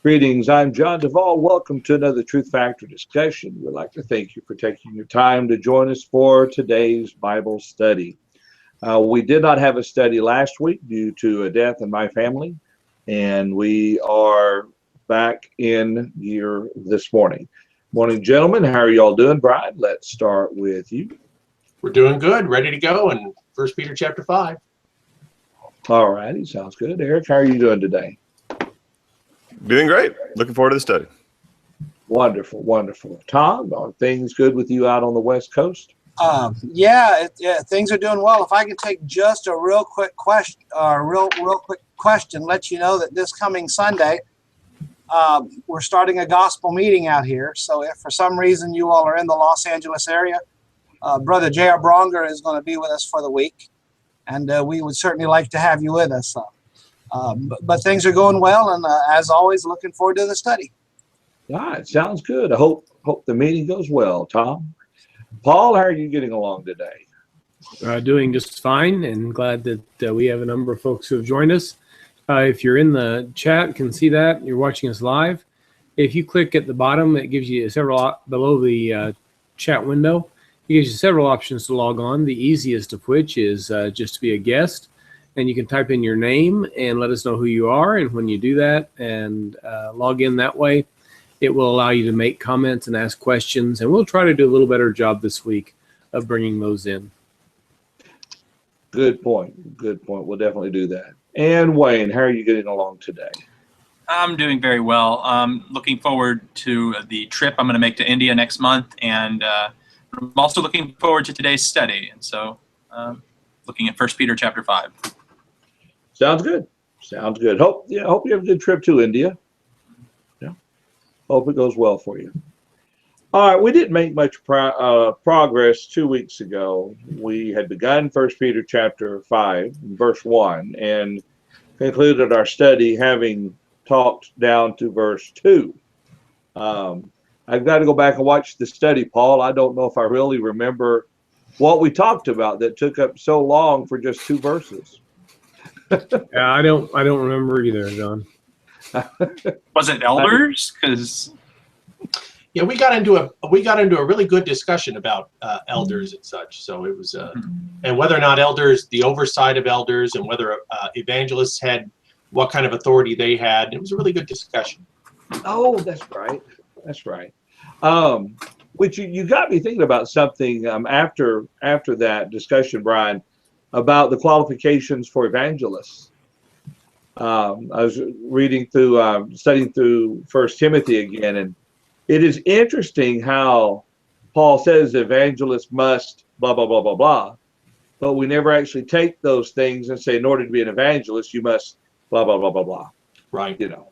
Greetings, I'm John Duvall. Welcome to another Truth Factor discussion. We'd like to thank you for taking your time to join us for today's Bible study. We did not have a study last week due to a death in my family, and we are back in here this morning. Morning, gentlemen. How are y'all doing? Brian, let's start with you. We're doing good, ready to go in 1 Peter chapter 5. All righty, sounds good. Eric, how are you doing today? Doing great. Looking forward to the study. Wonderful, wonderful. Tom, are things good with you out on the West Coast? Yeah, things are doing well. If I could take just a real quick question, let you know that this coming Sunday, we're starting a gospel meeting out here. So if for some reason you all are in the Los Angeles area, Brother J.R. Bronger is going to be with us for the week, and we would certainly like to have you with us. But things are going well, and as always, looking forward to the study. All right, sounds good. I hope the meeting goes well. Tom, Paul, how are you getting along today? Doing just fine, and glad that we have a number of folks who have joined us. If you're in the chat, can see that you're watching us live. If you click at the bottom, it gives you several below the chat window. It gives you several options to log on. The easiest of which is just to be a guest. And you can type in your name and let us know who you are. And when you do that and log in that way, it will allow you to make comments and ask questions. And we'll try to do a little better job this week of bringing those in. Good point. Good point. We'll definitely do that. And Wayne, how are you getting along today? I'm doing very well. Looking forward to the trip I'm going to make to India next month. And I'm also looking forward to today's study. And so looking at 1 Peter chapter 5. Sounds good. Sounds good. Hope you have a good trip to India. Yeah. Hope it goes well for you. All right. We didn't make much progress 2 weeks ago. We had begun 1 Peter chapter 5, verse 1, and concluded our study having talked down to verse 2. I've got to go back and watch the study, Paul. I don't know if I really remember what we talked about that took up so long for just 2 verses. Yeah, I don't remember either, John. Was it elders? Because Yeah, we got into a really good discussion about elders and such. So it was and whether or not elders, the oversight of elders, and whether evangelists had what kind of authority they had. It was a really good discussion. Oh, that's right. That's right. Which you got me thinking about something after that discussion, Brian, about the qualifications for evangelists. I was reading through, studying through 1 Timothy again, and it is interesting how Paul says evangelists must blah, blah, blah, blah, blah, but we never actually take those things and say, in order to be an evangelist, you must blah, blah, blah, blah, blah. Right. You know,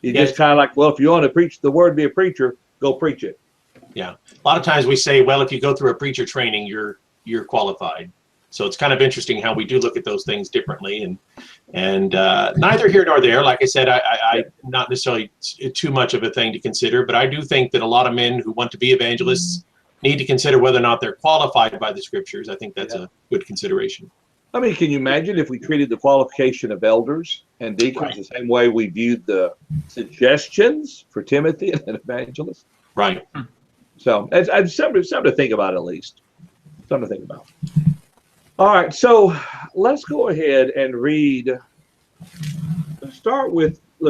you just kind of like, well, if you want to preach the word, be a preacher, go preach it. Yeah. A lot of times we say, well, if you go through a preacher training, you're qualified. So it's kind of interesting how we do look at those things differently, and neither here nor there. Like I said, I not necessarily too much of a thing to consider, but I do think that a lot of men who want to be evangelists need to consider whether or not they're qualified by the scriptures. I think that's a good consideration. I mean, can you imagine if we treated the qualification of elders and deacons the same way we viewed the suggestions for Timothy and an evangelist? Right. So it's something to think about, at least. Something to think about. All right, so let's go ahead and read. Let's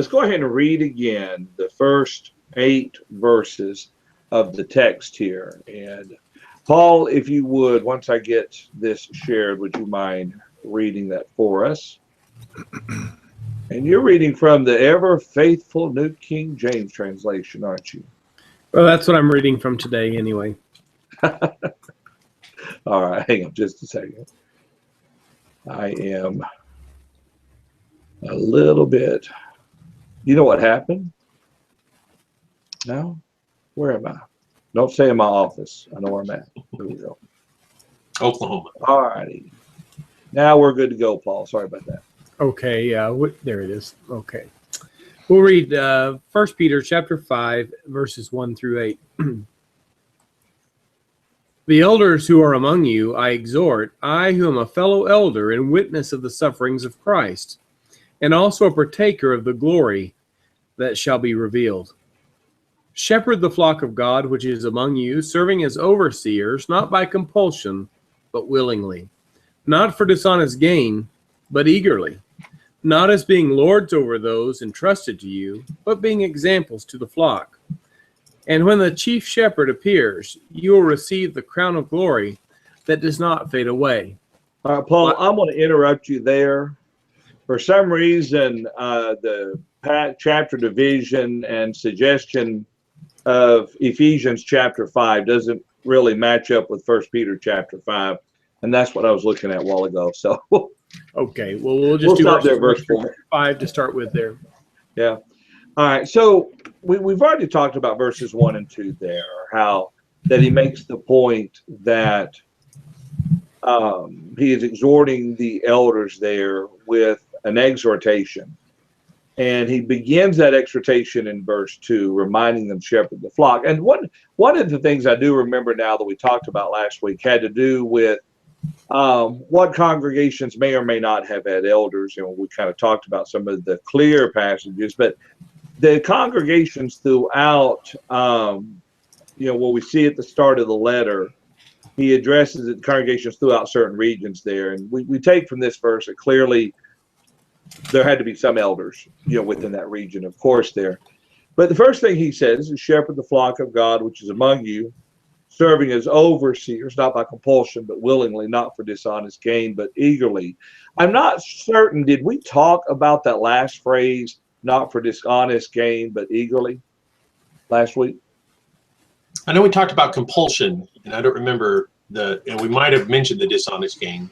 go ahead and read again the first 8 verses of the text here. And Paul, if you would, once I get this shared, would you mind reading that for us? And you're reading from the ever faithful New King James translation, aren't you? Well, that's what I'm reading from today anyway. All right, hang on just a second. I am a little bit. You know what happened? No? Where am I? Don't say in my office. I know where I'm at. Here we go. Oklahoma. All righty. Now we're good to go, Paul. Sorry about that. Okay, there it is. Okay. We'll read 1 Peter chapter 5, verses 1 through 8. The elders who are among you, I exhort, I who am a fellow elder and witness of the sufferings of Christ, and also a partaker of the glory that shall be revealed. Shepherd the flock of God which is among you, serving as overseers, not by compulsion, but willingly, not for dishonest gain, but eagerly, not as being lords over those entrusted to you, but being examples to the flock. And when the chief shepherd appears, you will receive the crown of glory that does not fade away. All right, Paul, I'm going to interrupt you there. For some reason, the chapter division and suggestion of Ephesians chapter 5 doesn't really match up with 1 Peter chapter 5. And that's what I was looking at a while ago. So, okay, well, we'll just do stop there, verse 4. 5 to start with there. Yeah. All right. So we've already talked about verses 1 and 2 there, how that he makes the point that he is exhorting the elders there with an exhortation. And he begins that exhortation in verse 2, reminding them to shepherd the flock. And one of the things I do remember now that we talked about last week had to do with what congregations may or may not have had elders. You know, we kind of talked about some of the clear passages, but the congregations throughout, you know, what we see at the start of the letter, he addresses the congregations throughout certain regions there. And we take from this verse that clearly there had to be some elders, you know, within that region, of course, there. But the first thing he says is shepherd the flock of God, which is among you, serving as overseers, not by compulsion, but willingly, not for dishonest gain, but eagerly. I'm not certain, did we talk about that last phrase, not for dishonest gain, but eagerly, last week? I know we talked about compulsion, and I don't remember and we might have mentioned the dishonest gain.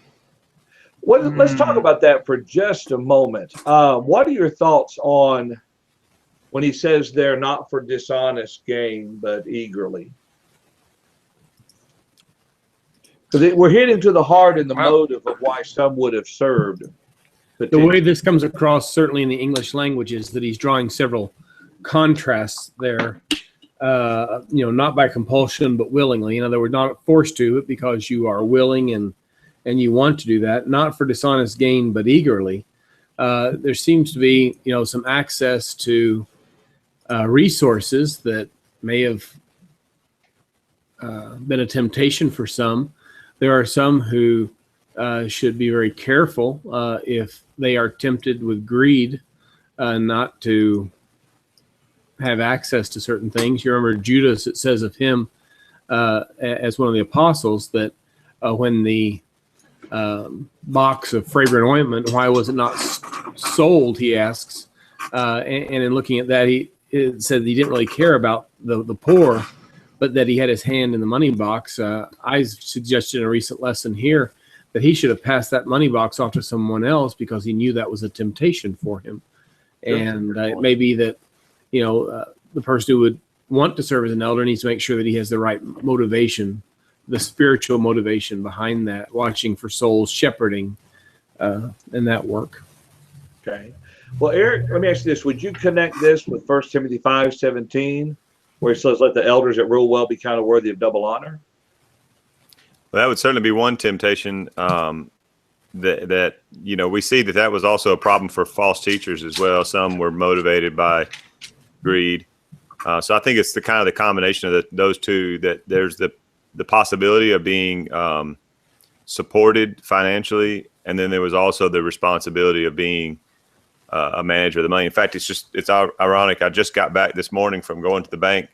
Well, let's talk about that for just a moment. What are your thoughts on when he says they're not for dishonest gain, but eagerly? Because we're hitting to the heart and the motive of why some would have served. The way this comes across, certainly in the English language, is that he's drawing several contrasts there. You know, not by compulsion, but willingly. In other words, not forced to it because you are willing and you want to do that, not for dishonest gain, but eagerly. There seems to be, you know, some access to resources that may have been a temptation for some. There are some who should be very careful if they are tempted with greed not to have access to certain things. You remember Judas, it says of him as one of the apostles that when the box of fragrant ointment, why was it not sold, he asks. And in looking at that, it said he didn't really care about the poor, but that he had his hand in the money box. I suggested in a recent lesson here that he should have passed that money box off to someone else because he knew that was a temptation for him. And it may be that, you know, the person who would want to serve as an elder needs to make sure that he has the right motivation, the spiritual motivation behind that, watching for souls, shepherding, in that work. Okay. Well, Eric, let me ask you this. Would you connect this with 1 Timothy 5:17, where it says, let the elders that rule well be counted worthy of double honor? Well, that would certainly be one temptation that you know, we see that was also a problem for false teachers as well. Some were motivated by greed. So I think it's the kind of the combination of those two, that there's the possibility of being supported financially, and then there was also the responsibility of being a manager of the money. In fact, it's ironic. I just got back this morning from going to the bank.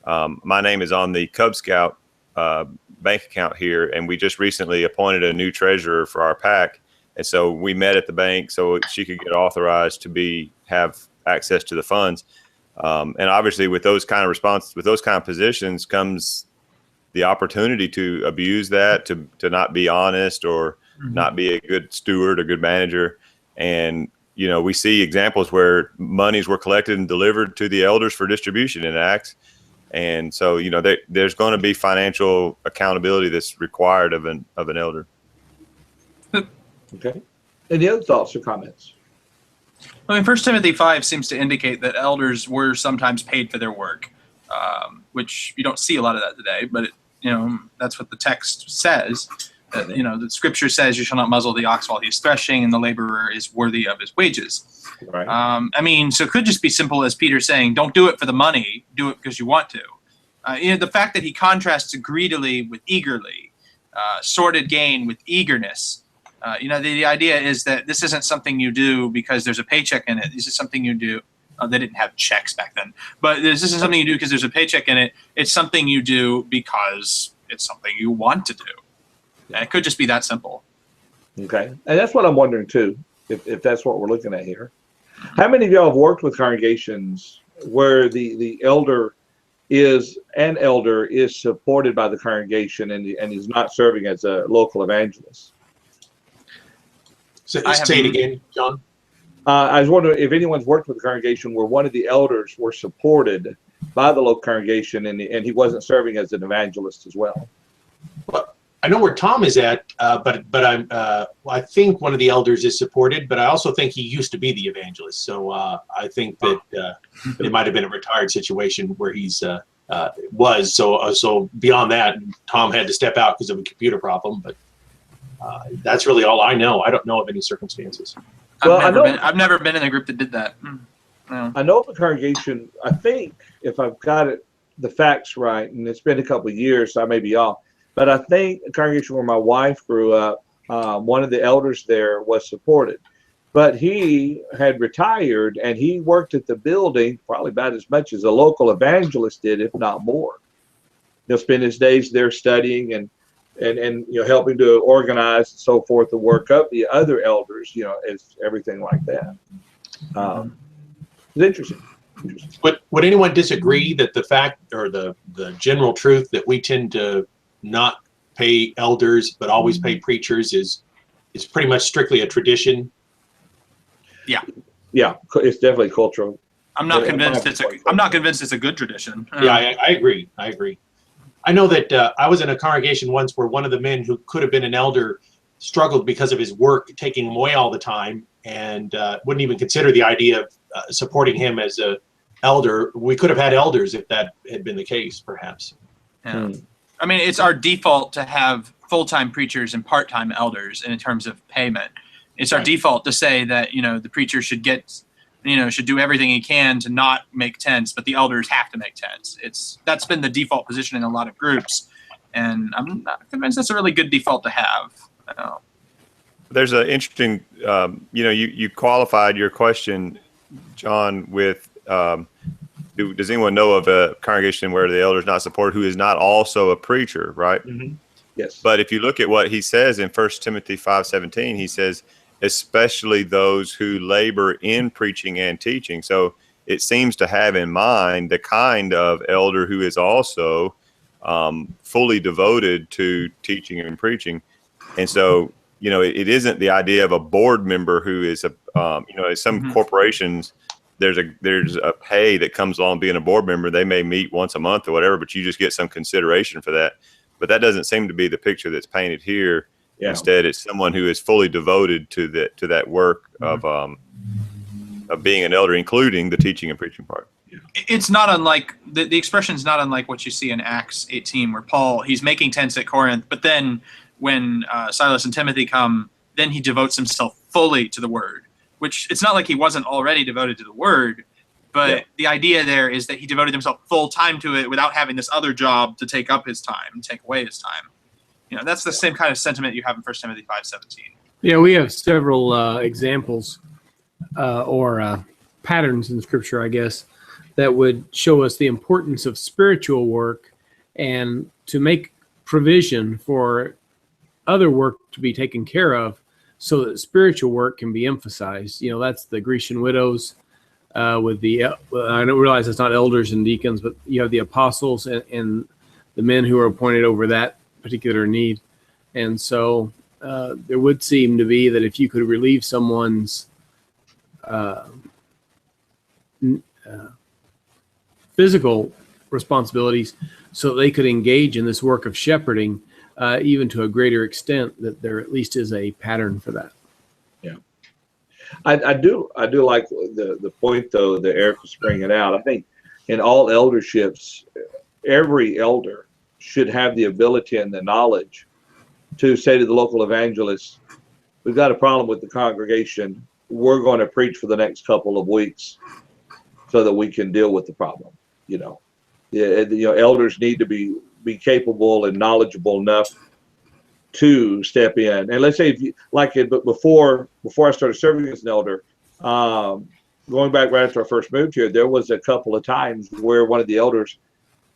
My name is on the Cub Scout bank account here, and we just recently appointed a new treasurer for our PAC, and so we met at the bank so she could get authorized to have access to the funds. And obviously, with those kind of positions comes the opportunity to abuse that, to not be honest or not be a good steward or good manager. And you know, we see examples where monies were collected and delivered to the elders for distribution in Acts. And so, you know, there's going to be financial accountability that's required of an elder. Okay. Any other thoughts or comments? I mean, 1 Timothy 5 seems to indicate that elders were sometimes paid for their work, which you don't see a lot of that today, but you know, that's what the text says. The scripture says you shall not muzzle the ox while he is threshing, and the laborer is worthy of his wages. Right. So it could just be simple as Peter saying, don't do it for the money, do it because you want to. The fact that he contrasts greedily with eagerly, sordid gain with eagerness. The idea is that this isn't something you do because there's a paycheck in it. This is something you do. They didn't have checks back then, but this isn't something you do because there's a paycheck in it. It's something you do because it's something you want to do. And it could just be that simple. Okay. And that's what I'm wondering too, if that's what we're looking at here. How many of y'all have worked with congregations where the elder is supported by the congregation and is not serving as a local evangelist? So, say it again, John. I was wondering if anyone's worked with a congregation where one of the elders were supported by the local congregation and he wasn't serving as an evangelist as well. Well, I know where Tom is at, but I think one of the elders is supported, but I also think he used to be the evangelist. So I think that it might have been a retired situation where he's was. So beyond that, Tom had to step out because of a computer problem. But that's really all I know. I don't know of any circumstances. I've never been in a group that did that. No. I know the congregation, I think, if I've got the facts right, and it's been a couple of years, so I may be off, but I think the congregation where my wife grew up, one of the elders there was supported. But he had retired, and he worked at the building probably about as much as a local evangelist did, if not more. He'll spend his days there studying and helping to organize and so forth the work of the other elders, as everything like that. It's interesting. Would anyone disagree that the fact or the general truth that we tend to not pay elders but always pay preachers is pretty much strictly a tradition? Yeah, it's definitely cultural. I'm not convinced it's a good tradition. Yeah, I agree. I know that I was in a congregation once where one of the men who could have been an elder struggled because of his work taking him away all the time and wouldn't even consider the idea of supporting him as a elder. We could have had elders if that had been the case, perhaps. Yeah. I mean, it's our default to have full-time preachers and part-time elders in terms of payment. It's our default to say that, the preacher should should do everything he can to not make tents, but the elders have to make tents. That's been the default position in a lot of groups, and I'm not convinced that's a really good default to have. There's an interesting, you qualified your question, John, with does anyone know of a congregation where the elder is not supported who is not also a preacher, right? Mm-hmm. Yes. But if you look at what he says in 1 Timothy 5:17, he says, especially those who labor in preaching and teaching. So it seems to have in mind the kind of elder who is also fully devoted to teaching and preaching. And so, it isn't the idea of a board member who is some corporations, there's a pay that comes along being a board member. They may meet once a month or whatever, but you just get some consideration for that. But that doesn't seem to be the picture that's painted here. Yeah. Instead, it's someone who is fully devoted to that work of being an elder, including the teaching and preaching part. It's not unlike the expression is not unlike what you see in Acts 18, where Paul, he's making tents at Corinth, but then when Silas and Timothy come, then he devotes himself fully to the word. Which it's not like he wasn't already devoted to the word, but the idea there is that he devoted himself full time to it without having this other job to take up his time and take away his time. That's the same kind of sentiment you have in 1 Timothy 5:17. Yeah, we have several examples or patterns in Scripture, I guess, that would show us the importance of spiritual work and to make provision for other work to be taken care of so that spiritual work can be emphasized. That's the Grecian widows with I don't realize it's not elders and deacons, but you have the apostles and the men who are appointed over that particular need. And so there would seem to be that if you could relieve someone's physical responsibilities so they could engage in this work of shepherding even to a greater extent, that there at least is a pattern for that. Yeah. I do like the point, though, that Eric was bringing out. I think in all elderships, every elder should have the ability and the knowledge to say to the local evangelists, we've got a problem with the congregation. We're going to preach for the next couple of weeks so that we can deal with the problem. Elders need to be capable and knowledgeable enough to step in. And let's say, but before I started serving as an elder, going back right after I first moved here, there was a couple of times where one of the elders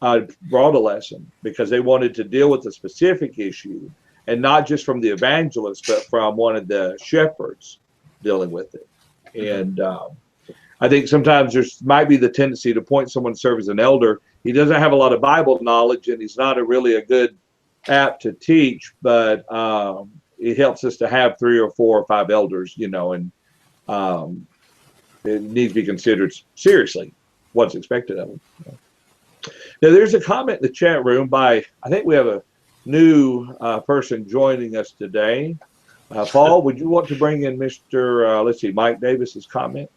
brought a lesson because they wanted to deal with a specific issue, and not just from the evangelist, but from one of the shepherds dealing with it. And I think sometimes there might be the tendency to point someone to serve as an elder. He doesn't have a lot of Bible knowledge, and he's not really a good apt to teach, but it helps us to have 3 or 4 or 5 elders, and it needs to be considered seriously what's expected of them. Now, there's a comment in the chat room by, I think we have a new person joining us today. Paul, would you want to bring in Mr. Mike Davis's comment?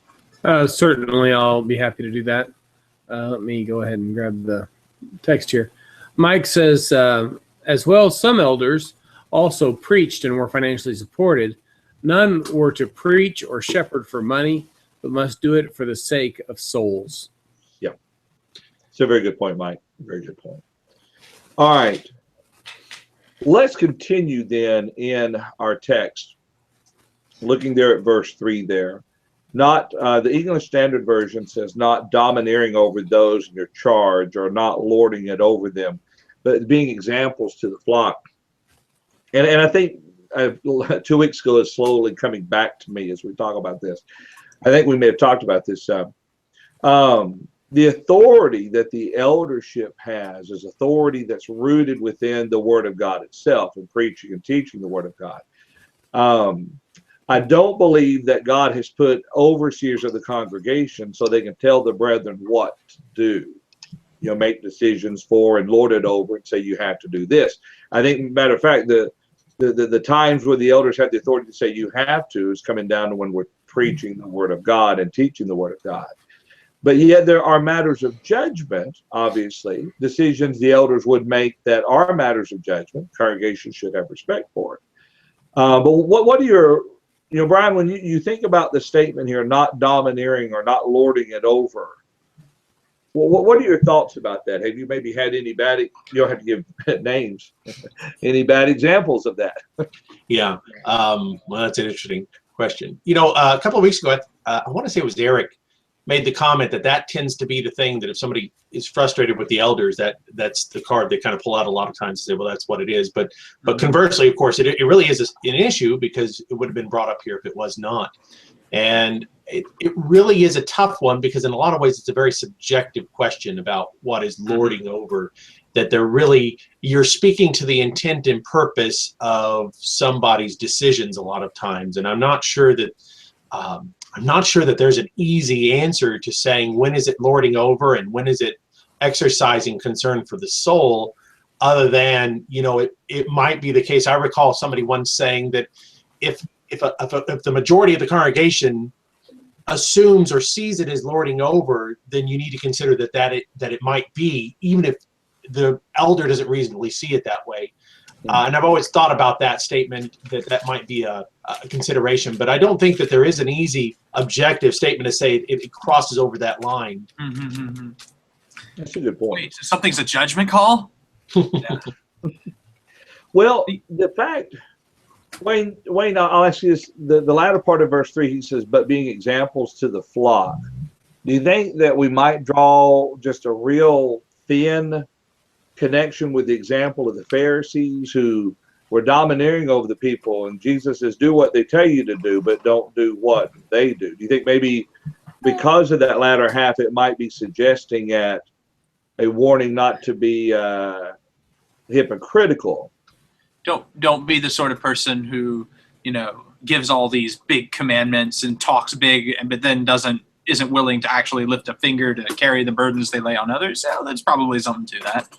Certainly, I'll be happy to do that. Let me go ahead and grab the text here. Mike says, as well, some elders also preached and were financially supported. None were to preach or shepherd for money, but must do it for the sake of souls. Yeah. It's a very good point, Mike. Very good point. All right. Let's continue then in our text. Looking there at verse 3 there. Not the English Standard Version says not domineering over those in your charge or not lording it over them, but being examples to the flock. And I think 2 weeks ago is slowly coming back to me as we talk about this. I think we may have talked about this. The authority that the eldership has is authority that's rooted within the Word of God itself and preaching and teaching the Word of God. I don't believe that God has put overseers of the congregation so they can tell the brethren what to do, make decisions for and lord it over and say you have to do this. I think, matter of fact, the times where the elders have the authority to say you have to is coming down to when we're preaching the Word of God and teaching the Word of God. But yet there are matters of judgment, obviously, decisions the elders would make that are matters of judgment. Congregation should have respect for it. But what are your, Brian, when you think about the statement here, not domineering or not lording it over, what are your thoughts about that? Have you maybe had any bad, you don't have to give names, any bad examples of that? Yeah, well, that's an interesting question. A couple of weeks ago, I want to say it was Eric, made the comment that tends to be the thing that if somebody is frustrated with the elders, that's the card they kind of pull out a lot of times and say, well, that's what it is. But conversely, of course, it really is an issue because it would have been brought up here if it was not. And it really is a tough one because in a lot of ways it's a very subjective question about what is lording over, that you're speaking to the intent and purpose of somebody's decisions a lot of times. And I'm not sure that there's an easy answer to saying when is it lording over and when is it exercising concern for the soul, other than it might be the case. I recall somebody once saying that if the majority of the congregation assumes or sees it as lording over, then you need to consider that it might be, even if the elder doesn't reasonably see it that way. And I've always thought about that statement, that might be a consideration, but I don't think that there is an easy objective statement to say it crosses over that line. Mm-hmm. That's a good point. Wait, so something's a judgment call? Yeah. Well, the fact, Wayne, I'll ask you this, the latter part of verse 3, he says, but being examples to the flock. Do you think that we might draw just a real thin connection with the example of the Pharisees who were domineering over the people, and Jesus says, do what they tell you to do, but don't do what they do? Do you think maybe because of that latter half, it might be suggesting a warning not to be hypocritical? Don't be the sort of person who, gives all these big commandments and talks big, but then isn't willing to actually lift a finger to carry the burdens they lay on others. So there's probably something to that.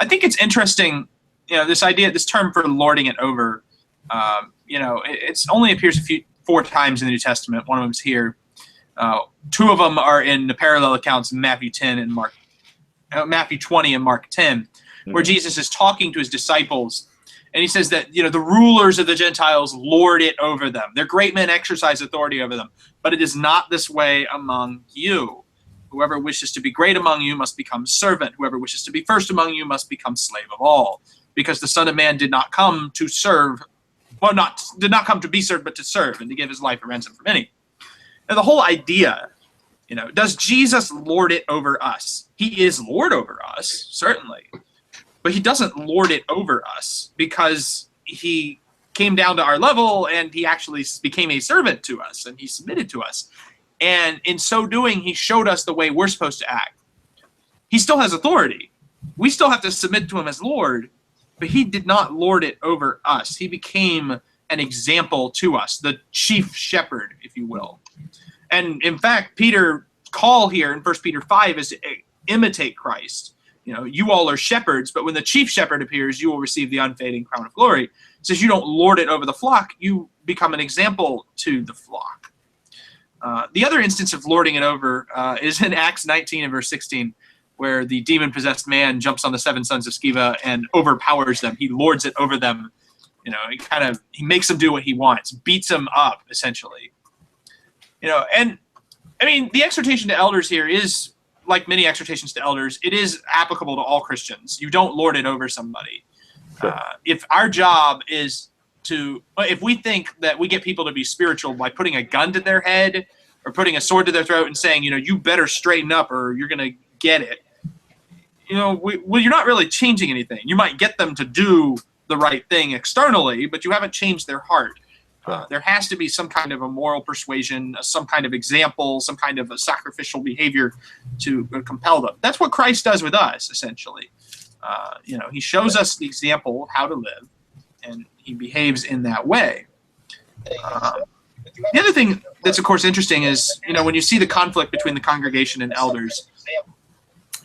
I think it's interesting, this term for lording it over, it's only appears 4 times in the New Testament. One of them's here. 2 of them are in the parallel accounts in Matthew 20 and Mark 10, where Jesus is talking to his disciples And he says that, the rulers of the Gentiles lord it over them. Their great men exercise authority over them. But it is not this way among you. Whoever wishes to be great among you must become servant. Whoever wishes to be first among you must become slave of all. Because the Son of Man did not come to serve, did not come to be served, but to serve and to give his life a ransom for many. And the whole idea, does Jesus lord it over us? He is Lord over us, certainly. But he doesn't lord it over us because he came down to our level and he actually became a servant to us and he submitted to us. And in so doing, he showed us the way we're supposed to act. He still has authority. We still have to submit to him as Lord, but he did not lord it over us. He became an example to us, the chief shepherd, if you will. And in fact, Peter's call here in 1 Peter 5 is to imitate Christ. You all are shepherds, but when the chief shepherd appears, you will receive the unfading crown of glory. It says you don't lord it over the flock, you become an example to the flock. The other instance of lording it over is in Acts 19 and verse 16, where the demon-possessed man jumps on the 7 sons of Sceva and overpowers them. He lords it over them. He makes them do what he wants, beats them up, essentially. And I mean, the exhortation to elders here is, like many exhortations to elders, it is applicable to all Christians. You don't lord it over somebody. Sure. If our job is if we think that we get people to be spiritual by putting a gun to their head or putting a sword to their throat and saying, you better straighten up or you're going to get it, you're not really changing anything. You might get them to do the right thing externally, but you haven't changed their heart. There has to be some kind of a moral persuasion, some kind of example, some kind of a sacrificial behavior to compel them. That's what Christ does with us, essentially. He shows us the example of how to live, and he behaves in that way. The other thing that's, of course, interesting is, when you see the conflict between the congregation and elders,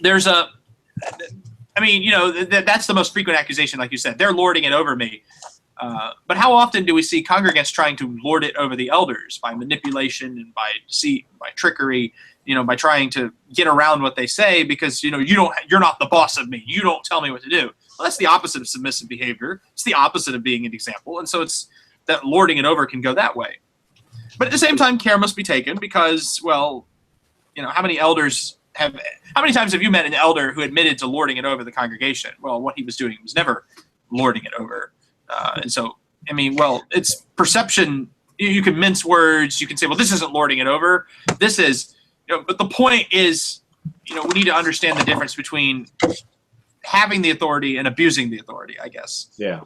there's that's the most frequent accusation, like you said. They're lording it over me. But how often do we see congregants trying to lord it over the elders by manipulation and by deceit, by trickery, by trying to get around what they say because, you're not the boss of me. You don't tell me what to do. Well, that's the opposite of submissive behavior. It's the opposite of being an example. And so it's that lording it over can go that way. But at the same time, care must be taken because, how many times have you met an elder who admitted to lording it over the congregation? Well, what he was doing was never lording it over. And so, it's perception. You can mince words. You can say, well, this isn't lording it over. This is, but the point is, we need to understand the difference between having the authority and abusing the authority, I guess. Yeah.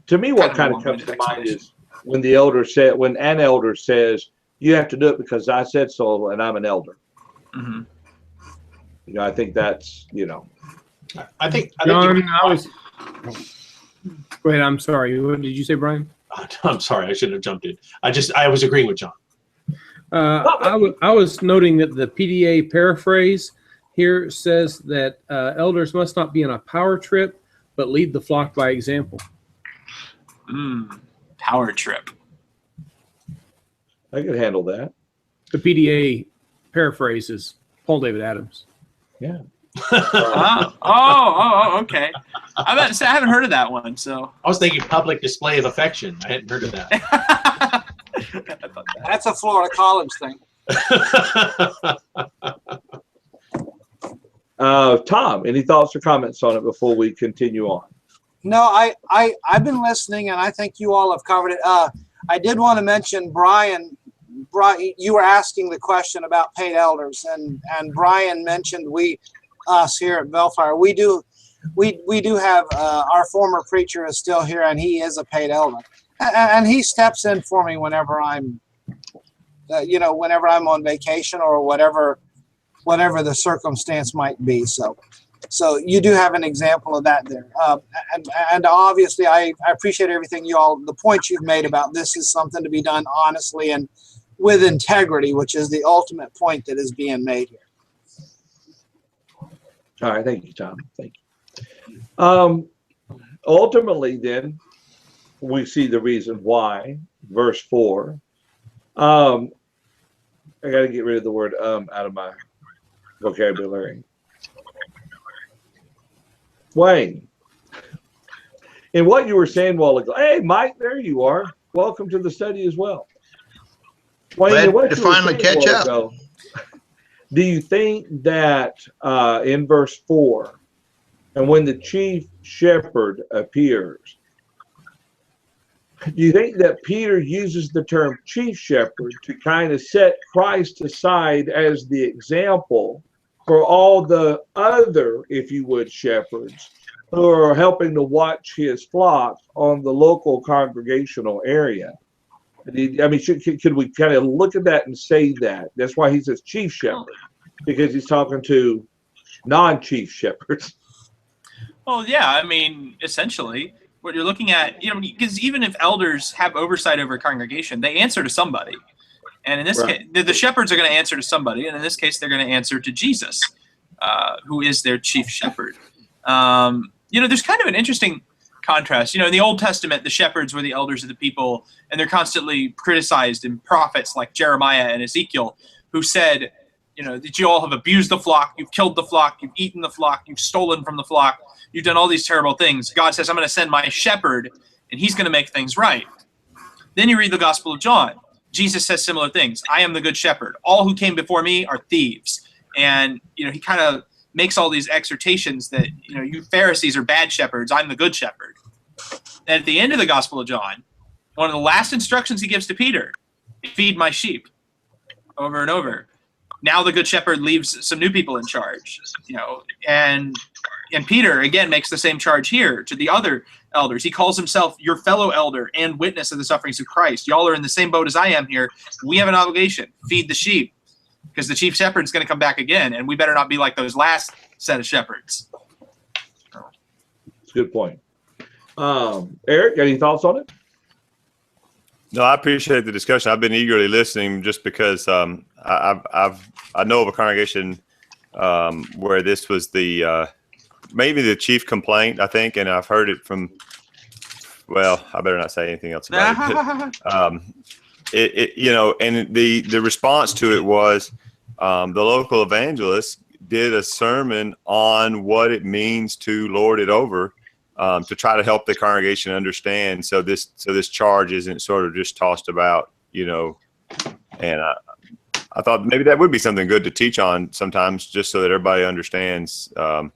To me, what kind of comes to mind is when an elder says, you have to do it because I said so and I'm an elder. Mm-hmm. I think that's, I think John, Go ahead. I'm sorry. What did you say, Brian? I'm sorry. I shouldn't have jumped in. I was agreeing with John. I was noting that the PDA paraphrase here says that elders must not be on a power trip, but lead the flock by example. Power trip. I could handle that. The PDA paraphrase is Paul David Adams. Yeah. Okay. I'm about to say I haven't heard of that one. So I was thinking public display of affection. I hadn't heard of that. That's a Florida college thing. Tom, any thoughts or comments on it before we continue on? No, I've been listening, and I think you all have covered it. I did want to mention Brian, you were asking the question about paid elders, and Brian mentioned us here at Bellfire. We do have our former preacher is still here, and he is a paid elder, and he steps in for me whenever I'm on vacation or whatever the circumstance might be. So you do have an example of that there. And obviously I appreciate everything the points you've made about this is something to be done honestly and with integrity, which is the ultimate point that is being made here. All right. Thank you, Tom. Thank you. Ultimately then, we see the reason why, verse 4. I got to get rid of the word out of my vocabulary. Wayne, And what you were saying a while ago, hey, Mike, there you are. Welcome to the study as well. Wayne, Glad to finally catch up. Do you think that in verse 4, and when the chief shepherd appears, do you think that Peter uses the term chief shepherd to kind of set Christ aside as the example for all the other, if you would, shepherds who are helping to watch his flock on the local congregational area? I mean, could we kind of look at that and say that? That's why he says chief shepherd, because he's talking to non-chief shepherds. Well, yeah, I mean, essentially, what you're looking at, because even if elders have oversight over a congregation, they answer to somebody. And in this case, the shepherds are going to answer to somebody. And in this case, they're going to answer to Jesus, who is their chief shepherd. There's kind of an interesting contrast. In the Old Testament, the shepherds were the elders of the people, and they're constantly criticized in prophets like Jeremiah and Ezekiel, who said, that you all have abused the flock, you've killed the flock, you've eaten the flock, you've stolen from the flock, you've done all these terrible things. God says, I'm going to send my shepherd, and he's going to make things right. Then you read the Gospel of John. Jesus says similar things. I am the good shepherd. All who came before me are thieves. And, he kind of makes all these exhortations that, you Pharisees are bad shepherds. I'm the good shepherd. And at the end of the Gospel of John, one of the last instructions he gives to Peter, feed my sheep, over and over. Now the good shepherd leaves some new people in charge, and Peter again makes the same charge here to the other elders. He calls himself your fellow elder and witness of the sufferings of Christ. Y'all are in the same boat as I am here. We have an obligation. Feed the sheep, because the chief shepherd is going to come back again, and we better not be like those last set of shepherds. That's a good point. Eric, any thoughts on it? No, I appreciate the discussion. I've been eagerly listening just because I know of a congregation where this was the maybe the chief complaint, I think, and I've heard it from. Well, I better not say anything else about it. And the response to it was the local evangelist did a sermon on what it means to lord it over. To try to help the congregation understand, so this charge isn't sort of just tossed about, and I thought maybe that would be something good to teach on sometimes, just so that everybody understands, what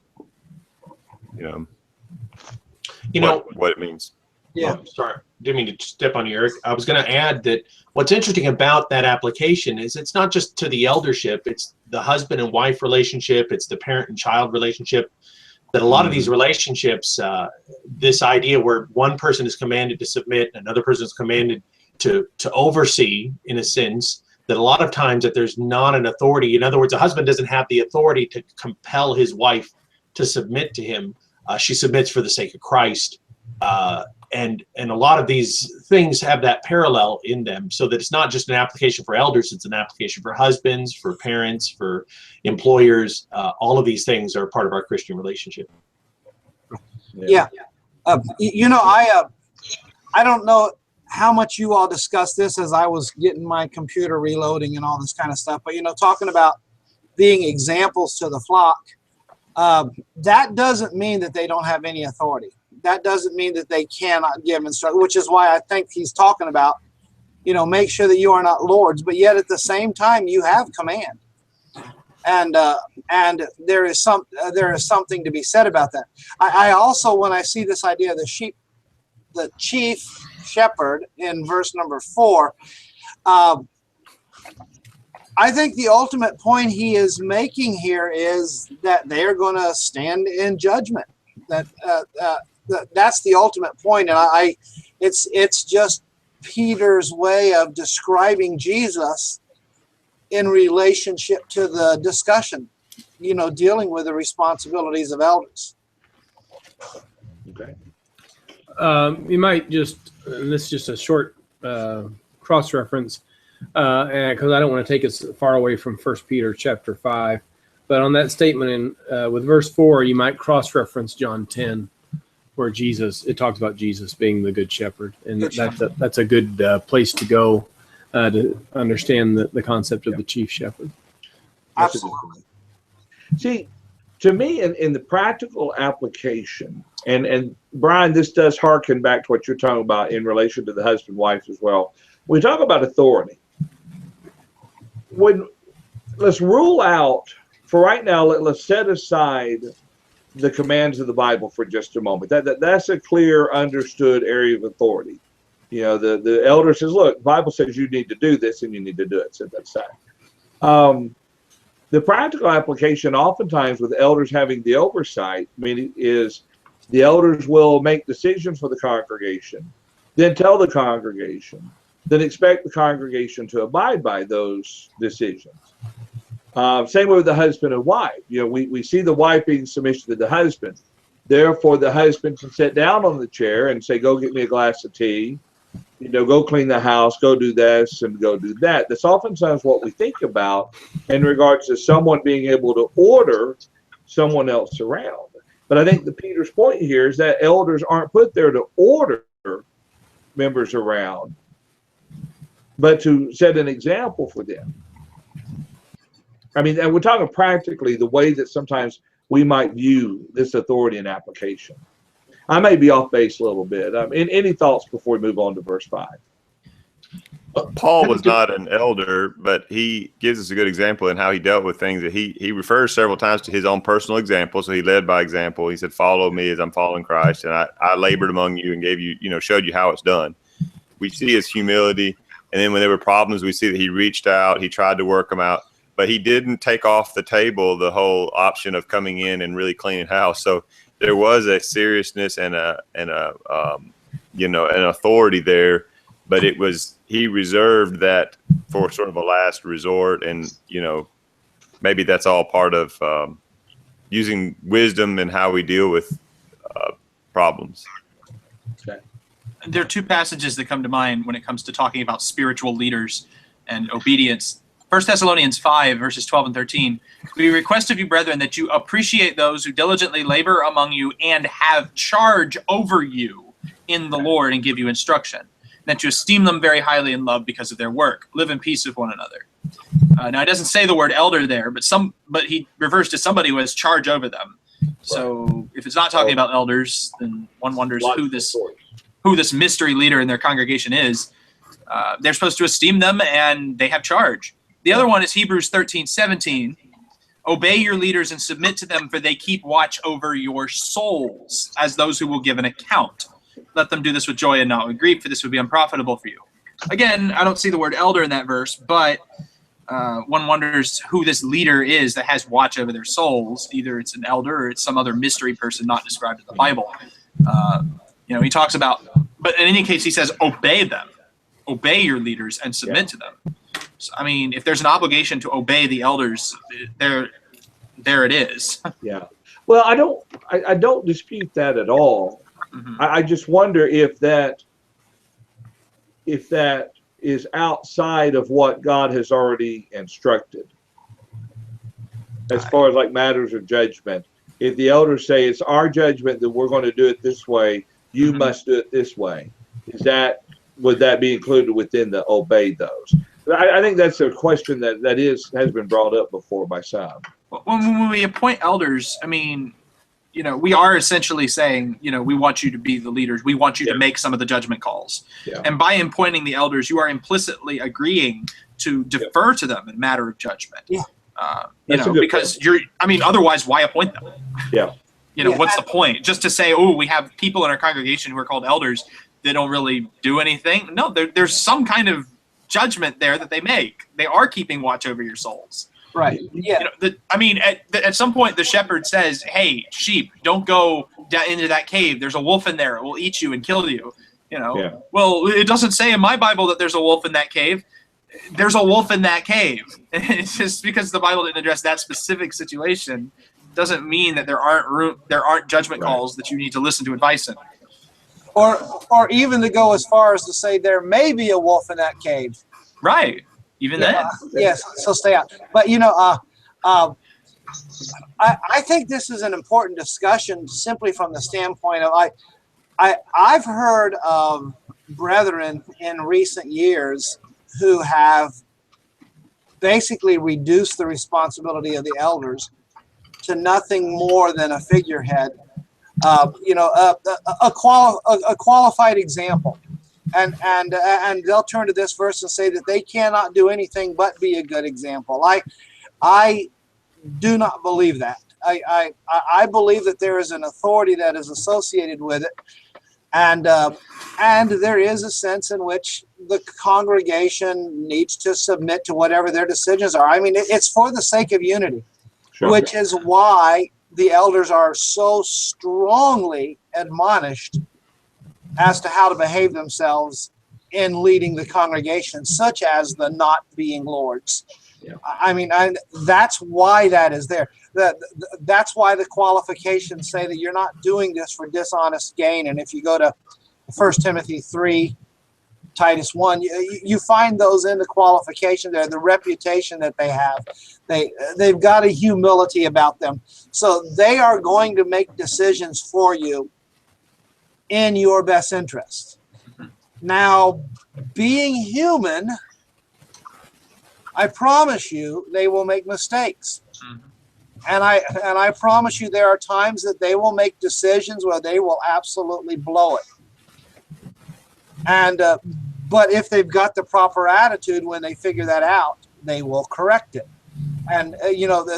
it means. Yeah, sorry, didn't mean to step on you, Eric. I was going to add that what's interesting about that application is it's not just to the eldership; it's the husband and wife relationship, it's the parent and child relationship. That a lot of these relationships, this idea where one person is commanded to submit, another person is commanded to oversee, in a sense, that a lot of times that there's not an authority. In other words, a husband doesn't have the authority to compel his wife to submit to him. She submits for the sake of Christ. And a lot of these things have that parallel in them, so that it's not just an application for elders, it's an application for husbands, for parents, for employers. All of these things are part of our Christian relationship. Yeah. I don't know how much you all discussed this as I was getting my computer reloading and all this kind of stuff, but talking about being examples to the flock, that doesn't mean that they don't have any authority. That doesn't mean that they cannot give instruction, which is why I think he's talking about, make sure that you are not lords, but yet at the same time you have command, and there is something to be said about that. I also, when I see this idea of the chief shepherd in verse number 4, I think the ultimate point he is making here is that they are going to stand in judgment. That's the ultimate point, and it's just Peter's way of describing Jesus in relationship to the discussion, dealing with the responsibilities of elders. Okay. You might just, and this is just a short cross-reference, because I don't want to take us far away from 1 Peter chapter 5, but on that statement with verse 4, you might cross-reference John 10. Where it talks about Jesus being the good shepherd, and that's a good place to go to understand the concept of the chief shepherd. Absolutely. See, to me, in the practical application, and Brian, this does harken back to what you're talking about in relation to the husband-wife as well. We talk about authority. Let's rule out, for right now, let's set aside the commands of the Bible for just a moment. That's a clear, understood area of authority. You know, the elder says, look, the Bible says you need to do this and you need to do it. Set that aside. The practical application, oftentimes with elders having the oversight, meaning is the elders will make decisions for the congregation, then tell the congregation, then expect the congregation to abide by those decisions. Same way with the husband and wife. You know, we see the wife being submissive to the husband. Therefore, the husband can sit down on the chair and say, go get me a glass of tea, you know, go clean the house, go do this and go do that. That's oftentimes what we think about in regards to someone being able to order someone else around. But I think the Peter's point here is that elders aren't put there to order members around, but to set an example for them. I mean, and we're talking practically the way that sometimes we might view this authority and application. I may be off base a little bit. Any thoughts before we move on to verse 5? Paul was not an elder, but he gives us a good example in how he dealt with things. That he refers several times to his own personal example. So he led by example. He said, "Follow me as I'm following Christ," and I labored among you and gave you, showed you how it's done. We see his humility, and then when there were problems, we see that he reached out. He tried to work them out, but he didn't take off the table the whole option of coming in and really cleaning house. So there was a seriousness and an authority there, but he reserved that for sort of a last resort, and maybe that's all part of using wisdom in how we deal with problems. Okay. There are two passages that come to mind when it comes to talking about spiritual leaders and obedience. 1 Thessalonians 5, verses 12 and 13. We request of you, brethren, that you appreciate those who diligently labor among you and have charge over you in the Lord and give you instruction. And that you esteem them very highly in love because of their work. Live in peace with one another. Now, it doesn't say the word elder there, but he refers to somebody who has charge over them. So if it's not talking about elders, then one wonders who this mystery leader in their congregation is. They're supposed to esteem them, and they have charge. The other one is Hebrews 13:17. Obey your leaders and submit to them, for they keep watch over your souls as those who will give an account. Let them do this with joy and not with grief, for this would be unprofitable for you. Again, I don't see the word elder in that verse, but one wonders who this leader is that has watch over their souls. Either it's an elder or it's some other mystery person not described in the Bible. He talks about, but in any case, he says, obey them. Obey your leaders and submit to them. So, I mean, if there's an obligation to obey the elders, there it is. Yeah. Well, I don't dispute that at all. Mm-hmm. I just wonder if that is outside of what God has already instructed, as far as like matters of judgment. If the elders say it's our judgment that we're going to do it this way, you mm-hmm. must do it this way. Would that be included within the obey those? I think that's a question that has been brought up before by some. When we appoint elders, I mean, we are essentially saying, we want you to be the leaders. We want you to make some of the judgment calls. Yeah. And by appointing the elders, you are implicitly agreeing to defer to them in matter of judgment. Yeah. Because otherwise, why appoint them? Yeah. What's the point? Just to say, we have people in our congregation who are called elders. They don't really do anything. No, there's some kind of judgment there that they make. They are keeping watch over your souls. Right. Yeah. At some point, the shepherd says, "Hey, sheep, don't go into that cave. There's a wolf in there. It will eat you and kill you." Yeah. Well, it doesn't say in my Bible that there's a wolf in that cave. There's a wolf in that cave. It's just because the Bible didn't address that specific situation doesn't mean that there aren't judgment calls that you need to listen to advice in. Or even to go as far as to say there may be a wolf in that cave. Right. Even then. Yes. So stay out. But I think this is an important discussion simply from the standpoint of I've heard of brethren in recent years who have basically reduced the responsibility of the elders to nothing more than a figurehead. A qualified example, and they'll turn to this verse and say that they cannot do anything but be a good example. I do not believe that. I believe that there is an authority that is associated with it, and there is a sense in which the congregation needs to submit to whatever their decisions are. I mean, it's for the sake of unity, Sure. which is why the elders are so strongly admonished as to how to behave themselves in leading the congregation, such as the not being lords. Yeah. I mean, that's why that is there. That's why the qualifications say that you're not doing this for dishonest gain. And if you go to 1 Timothy 3, Titus 1, you find those in the qualification there, the reputation that they have. They've got a humility about them. So they are going to make decisions for you in your best interest. Now, being human, I promise you they will make mistakes. And I promise you there are times that they will make decisions where they will absolutely blow it. And but if they've got the proper attitude when they figure that out, they will correct it. And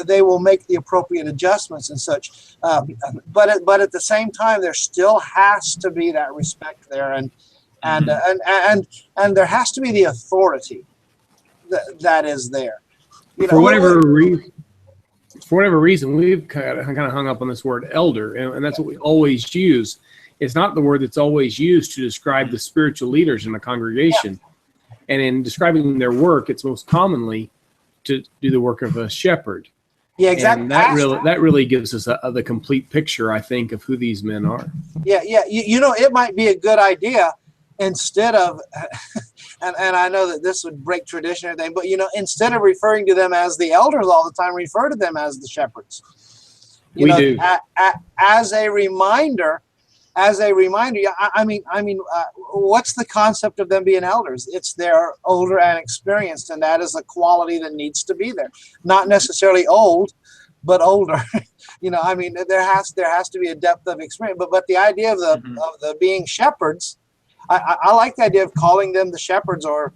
they will make the appropriate adjustments and such. But at the same time, there still has to be that respect there, and there has to be the authority that is there. For whatever reason, we've kind of hung up on this word elder, and that's what we always use. It's not the word that's always used to describe the spiritual leaders in the congregation. Yeah. And in describing their work, it's most commonly to do the work of a shepherd. Yeah, exactly. And that really gives us the complete picture, I think, of who these men are. Yeah. It might be a good idea instead of, and I know that this would break tradition or anything, but instead of referring to them as the elders all the time, refer to them as the shepherds. We do. As a reminder. I mean, what's the concept of them being elders? It's they're older and experienced, and that is a quality that needs to be there. Not necessarily old, but older. I mean, there has to be a depth of experience. But the idea of the being shepherds, I like the idea of calling them the shepherds, or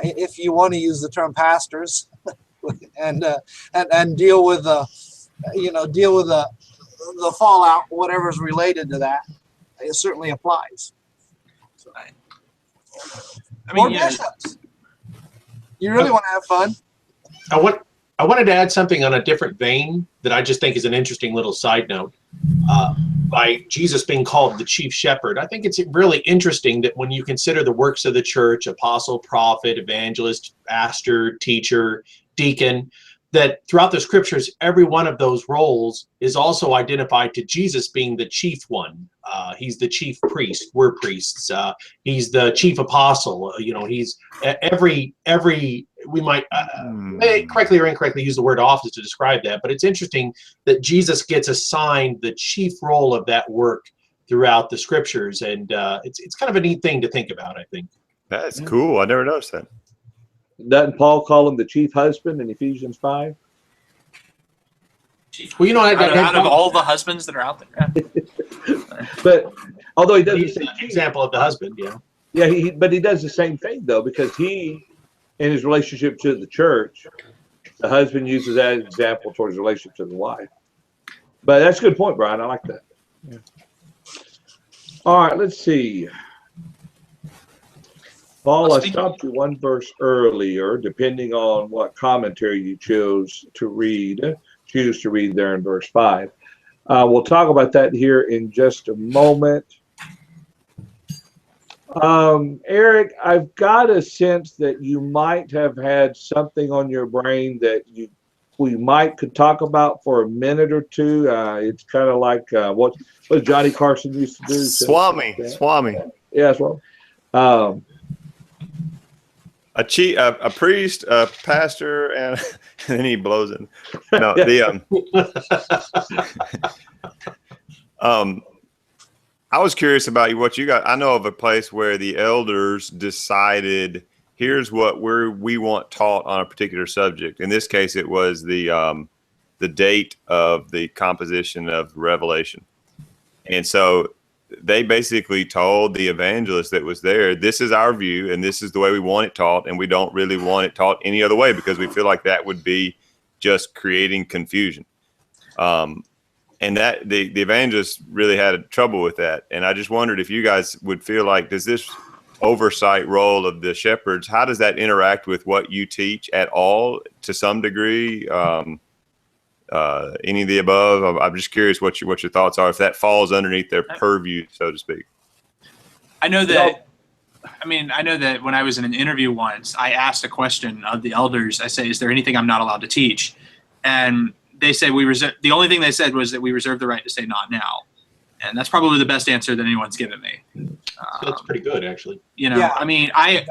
if you want to use the term pastors, and deal with the fallout, whatever's related to that. It certainly applies. I mean, bishops. You really want to have fun? I wanted to add something on a different vein that I just think is an interesting little side note. By Jesus being called the chief shepherd, I think it's really interesting that when you consider the works of the church, apostle, prophet, evangelist, pastor, teacher, deacon, that throughout the scriptures, every one of those roles is also identified to Jesus being the chief one. He's the chief priest. We're priests. He's the chief apostle. He's every we might correctly or incorrectly use the word office to describe that, but it's interesting that Jesus gets assigned the chief role of that work throughout the scriptures, and it's kind of a neat thing to think about, I think. That's cool. I never noticed that. Doesn't Paul call him the chief husband in Ephesians 5? Well, out of all the husbands that are out there. Yeah. But although he doesn't He's say an example of the husband, but he does the same thing though, because he, in his relationship to the church, the husband uses that as an example towards his relationship to the wife. But that's a good point, Brian. I like that. Yeah. All right, let's see. Paul, I stopped you one verse earlier, depending on what commentary you choose to read there in verse 5. We'll talk about that here in just a moment. Eric, I've got a sense that you might have had something on your brain that we could talk about for a minute or two. It's kind of like what Johnny Carson used to do. Swami. Yeah, Swami. A priest, a pastor, and then he blows it. No, I was curious about what you got. I know of a place where the elders decided, here's what we want taught on a particular subject. In this case, it was the the date of the composition of Revelation. And so they basically told the evangelist that was there, this is our view and this is the way we want it taught, and we don't really want it taught any other way because we feel like that would be just creating confusion. And that the evangelist really had trouble with that. And I just wondered if you guys would feel like, does this oversight role of the shepherds, how does that interact with what you teach at all to some degree? Any of the above? I'm just curious what your thoughts are, if that falls underneath their purview, so to speak. I know that. I know that when I was in an interview once, I asked a question of the elders. I say, "Is there anything I'm not allowed to teach?" And they said we reserve. The only thing they said was that we reserve the right to say "not now," and that's probably the best answer that anyone's given me. That's pretty good, actually. Yeah. I mean, I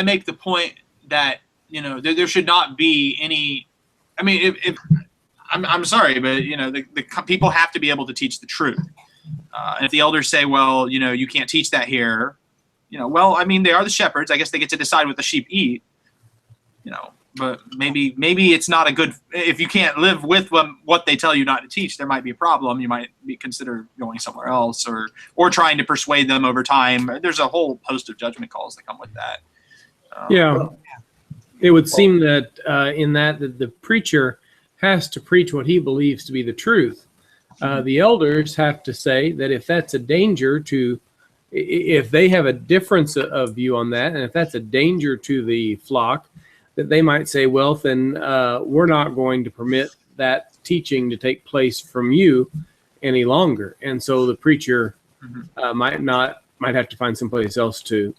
make the point that there should not be any. I mean, if I'm sorry, but the people have to be able to teach the truth. And if the elders say, well, you can't teach that here, well, I mean, they are the shepherds. I guess they get to decide what the sheep eat. But maybe it's not a good. If you can't live with what they tell you not to teach, there might be a problem. You might consider going somewhere else, or trying to persuade them over time. There's a whole host of judgment calls that come with that. It would seem that in that the preacher has to preach what he believes to be the truth. The elders have to say that if that's a danger to, if they have a difference of view on that, and if that's a danger to the flock, that they might say, well, then we're not going to permit that teaching to take place from you any longer. And so the preacher might have to find someplace else to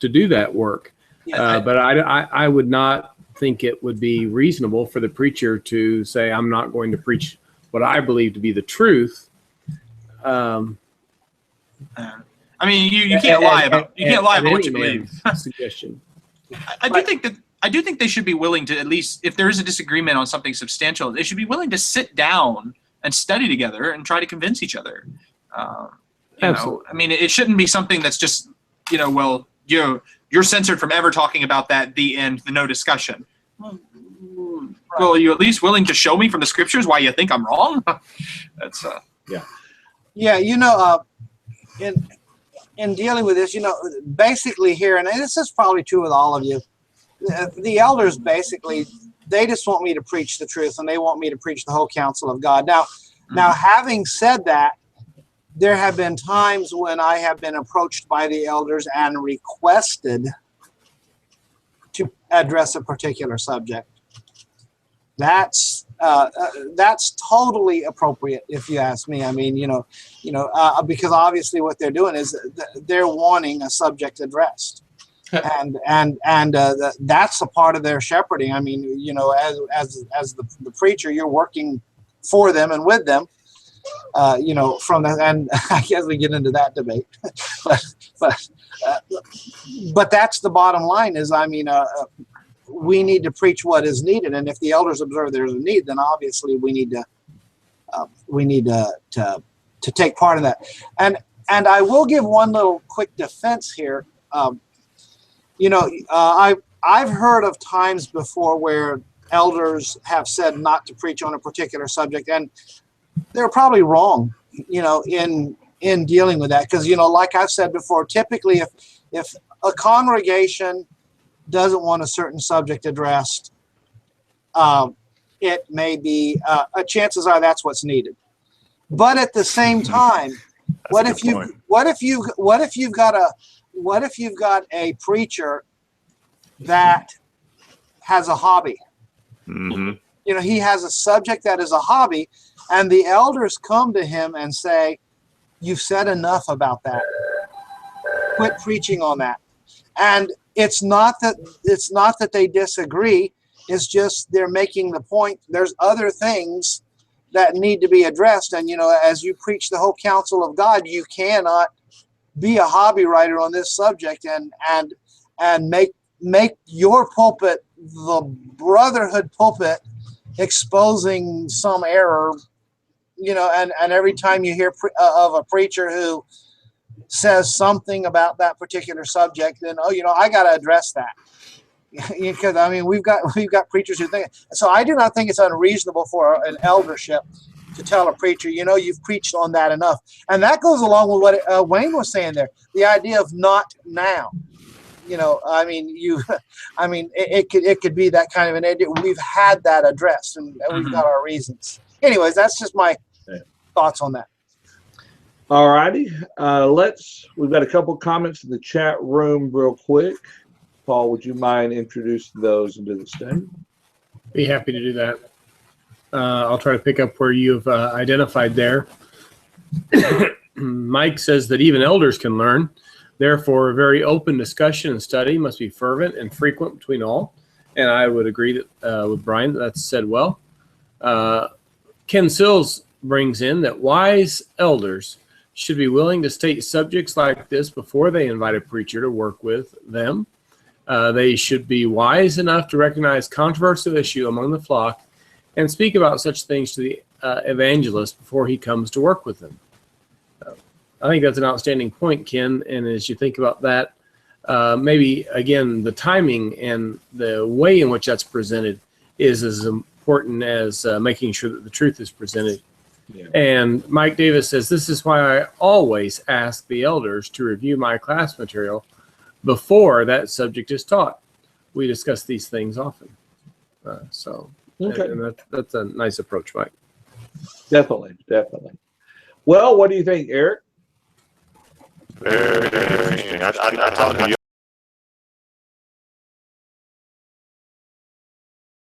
do that work. But I would not think it would be reasonable for the preacher to say, I'm not going to preach what I believe to be the truth. I mean, you can't lie about what you believe. Suggestion. I do think they should be willing to, at least if there is a disagreement on something substantial, they should be willing to sit down and study together and try to convince each other. Absolutely. I mean, it shouldn't be something that's just, well, you're censored from ever talking about that, the end, the no discussion. Well, are you at least willing to show me from the scriptures why you think I'm wrong? That's in dealing with this, basically here, and this is probably true with all of you, the elders basically, they just want me to preach the truth, and they want me to preach the whole counsel of God. Now, having said that, there have been times when I have been approached by the elders and requested to address a particular subject. That's totally appropriate, if you ask me. I mean, because obviously what they're doing is they're wanting a subject addressed, and that's a part of their shepherding. I mean, as the preacher, you're working for them and with them. From that, and I guess we get into that debate, but that's the bottom line. Is we need to preach what is needed, and if the elders observe there's a need, then obviously we need to take part in that. And I will give one little quick defense here. I've heard of times before where elders have said not to preach on a particular subject, and they're probably wrong, in dealing with that. Because, like I've said before, typically if a congregation doesn't want a certain subject addressed, it may be, chances are that's what's needed. But at the same time, what if you've got a preacher that has a hobby? Mm-hmm. He has a subject that is a hobby, and the elders come to him and say, you've said enough about that. Quit preaching on that. And it's not that they disagree. It's just they're making the point. There's other things that need to be addressed. And, as you preach the whole counsel of God, you cannot be a hobby writer on this subject and make your pulpit the brotherhood pulpit, exposing some error, and every time you hear of a preacher who says something about that particular subject, then, I got to address that. Because I mean, we've got preachers who think so. I do not think it's unreasonable for an eldership to tell a preacher, you know, you've preached on that enough, and that goes along with what Wayne was saying there. The idea of not now. You know, I mean, it could be that kind of an idea. We've had that addressed, and we've got our reasons. Anyways, that's just my thoughts on that. All righty. We've got a couple comments in the chat room real quick. Paul, would you mind introducing those into the study? Be happy to do that. I'll try to pick up where you've identified there. Mike says that even elders can learn. Therefore, a very open discussion and study must be fervent and frequent between all. And I would agree that, with Brian, that's said well. Ken Sills brings in that wise elders should be willing to state subjects like this before they invite a preacher to work with them. They should be wise enough to recognize controversial issue among the flock and speak about such things to the evangelist before he comes to work with them. I think that's an outstanding point, Ken. And as you think about that, maybe, again, the timing and the way in which that's presented is as important as making sure that the truth is presented. Yeah. And Mike Davis says, this is why I always ask the elders to review my class material before that subject is taught. We discuss these things often. Okay. And that's a nice approach, Mike. Definitely. Well, what do you think, Eric? Very, very interesting. I talked to you